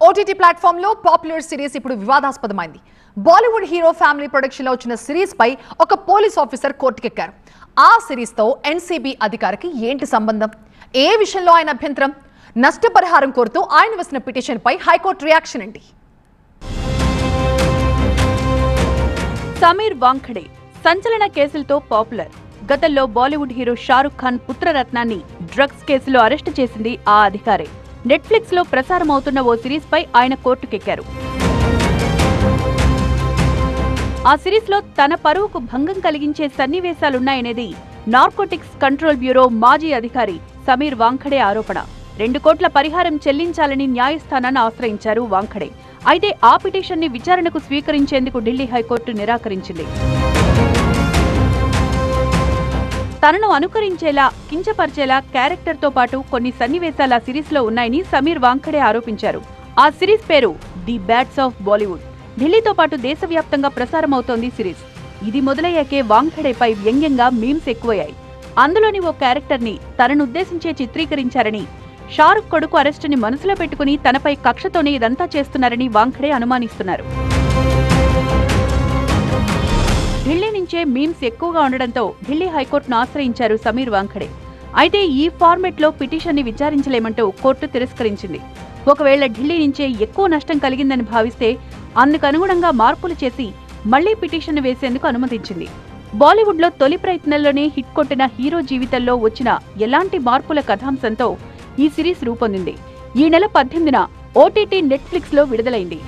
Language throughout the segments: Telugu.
ఓటీటీ ప్లాట్ఫామ్ లో పాపులర్ సిరీస్ ఇప్పుడు వివాదాస్పదమైంది. బాలీవుడ్ హీరో ఫ్యామిలీ ప్రొడక్షన్ లో వచ్చిన సిరీస్ పై ఒక పోలీస్ ఆఫీసర్ కోర్టుకెక్కారు. ఆ సిరీస్ తో ఎన్సీబీ అధికారికి ఏంటి సంబంధం? ఏ విషయంలో ఆయన అభ్యంతరం? నష్టపరిహారం కోరుతూ ఆయన వేసిన పిటిషన్ పై హైకోర్టు రియాక్షన్ ఏంటి? సమీర్ వాంఖడే సంచలన కేసులతో పాపులర్. గతంలో బాలీవుడ్ హీరో షారుఖ్ ఖాన్ పుత్రరత్నాన్ని డ్రగ్స్ కేసులో అరెస్టు చేసింది ఆ అధికారే. నెట్ఫ్లిక్స్ లో ప్రసారమవుతున్న ఓ సిరీస్ పై ఆయన కోర్టుకెక్కారు. ఆ సిరీస్ లో తన పరువుకు భంగం కలిగించే సన్నివేశాలున్నాయనేది నార్కోటిక్స్ కంట్రోల్ బ్యూరో మాజీ అధికారి సమీర్ వాంఖడే ఆరోపణ. 2 కోట్ల పరిహారం చెల్లించాలని న్యాయస్థానాన్ని ఆశ్రయించారు వాంఖడే. అయితే ఆ పిటిషన్ ని విచారణకు స్వీకరించేందుకు ఢిల్లీ హైకోర్టు నిరాకరించింది. తనను అనుకరించేలా, కించపరిచేలా క్యారెక్టర్ తో పాటు కొన్ని సన్నివేశాల సిరీస్ లో ఉన్నాయని సమీర్ వాంఖడే ఆరోపించారు. ఆ సిరీస్ పేరు ది బ్యాడ్స్ ఆఫ్ బాలీవుడ్. ఢిల్లీతో పాటు దేశవ్యాప్తంగా ప్రసారమవుతోంది సిరీస్. ఇది మొదలయ్యాకే వాంఖడేపై వ్యంగ్యంగా మీమ్స్ ఎక్కువయ్యాయి. అందులోని ఓ క్యారెక్టర్ ని తననుద్దేశించే చిత్రీకరించారని, షారుఖ్ కొడుకు అరెస్టుని మనసులో పెట్టుకుని తనపై కక్షతోనే ఇదంతా చేస్తున్నారని వాంఖడే అనుమానిస్తున్నారు. ఢిల్లీ నుంచే మీమ్స్ ఎక్కువగా ఉండడంతో ఢిల్లీ హైకోర్టును ఆశ్రయించారు సమీర్ వాంఖడే. అయితే ఈ ఫార్మెట్ లో పిటిషన్ ని విచారించలేమంటూ కోర్టు తిరస్కరించింది. ఒకవేళ ఢిల్లీ నుంచే ఎక్కువ నష్టం కలిగిందని భావిస్తే అందుకనుగుణంగా మార్పులు చేసి మళ్లీ పిటిషన్ వేసేందుకు అనుమతించింది. బాలీవుడ్ లో తొలి ప్రయత్నంలోనే హిట్ కొట్టిన హీరో జీవితంలో వచ్చిన ఎలాంటి మార్పుల కథాంశంతో ఈ సిరీస్ రూపొందింది. ఈ నెల 18న ఓటీటీ నెట్ఫ్లిక్స్ లో విడుదలైంది.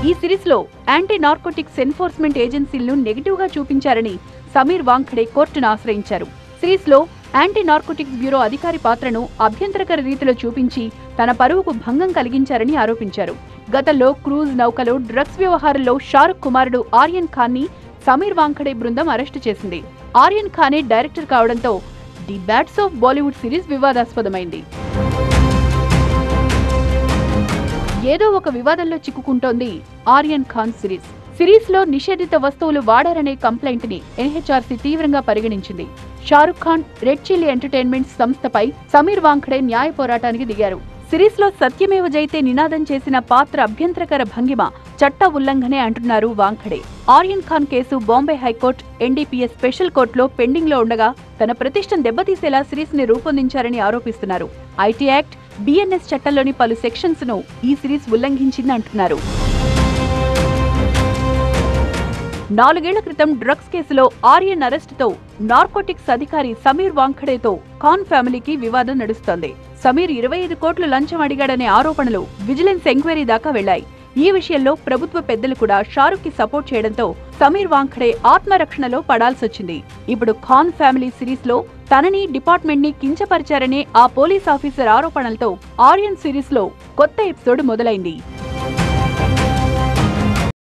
ఈ సిరీస్ లో యాంటీ నార్కోటిక్స్ ఎన్ఫోర్స్మెంట్ ఏజెన్సీలను నెగిటివ్ గా చూపించారని సమీర్ వాంఖడే కోర్టును ఆశ్రయించారు. సిరీస్ లో యాంటీ నార్కోటిక్స్ బ్యూరో అధికారి పాత్రను అభ్యంతరకర రీతిలో చూపించి తన పరువుకు భంగం కలిగించారని ఆరోపించారు. గతంలో క్రూజ్ నౌకలో డ్రగ్స్ వ్యవహారంలో షారుఖ్ కుమారుడు ఆర్యన్ ఖాన్ ని సమీర్ వాంఖడే బృందం అరెస్టు చేసింది. ఆర్యన్ ఖానే డైరెక్టర్ కావడంతో the bads of Bollywood series వివాదాస్పదమైంది. ఏదో ఒక వివాదంలో చిక్కుకుంటోంది ఆర్యన్ ఖాన్ సిరీస్. సిరీస్ లో నిషేధిత వస్తువులు వాడారనే కంప్లైంట్ ని ఎన్హెచ్ఆర్సీ తీవ్రంగా పరిగణించింది. Shahrukh Khan red chilli entertainments సంస్థపై సమీర్ వాంఖడే న్యాయ పోరాటానికి దిగారు. సిరీస్ లో సత్యమేవ జయతే నినాదం చేసిన పాత్ర అభ్యంతరకర భంగిమ చట్ట ఉల్లంఘనే అంటున్నారు Wankhede. Aryan Khan case Bombay high court NDPS special కోర్టులో పెండింగ్ లో ఉండగా తన ప్రతిష్టను దెబ్బతీసేలా సిరీస్ ని రూపొందించారని ఆరోపిస్తున్నారు. ఐటీ యాక్ట్, బిఎన్ఎస్ చట్టంలోని పలు సెక్షన్స్ ను ఈ సిరీస్ ఉల్లంఘించిందంటున్నారు. 4 ఏళ్ల క్రితం డ్రగ్స్ కేసులో ఆర్యన్ అరెస్టుతో నార్కోటిక్స్ అధికారి సమీర్ వాంఖడేతో ఖాన్ ఫ్యామిలీకి వివాదం నడుస్తోంది. సమీర్ 25 కోట్లు లంచం అడిగాడనే ఆరోపణలు విజిలెన్స్ ఎంక్వైరీ దాకా వెళ్లాయి. ఈ విషయంలో ప్రభుత్వ పెద్దలు కూడా షారుఖ్ కి సపోర్ట్ చేయడంతో సమీర్ వాంఖడే ఆత్మరక్షణలో పడాల్సొచ్చింది. ఇప్పుడు ఖాన్ ఫ్యామిలీ సిరీస్ లో తనని, డిపార్ట్మెంట్ ని కించపరిచారనే ఆ పోలీస్ ఆఫీసర్ ఆరోపణలతో ఆర్యన్ సిరీస్ లో కొత్త ఎపిసోడ్ మొదలైంది.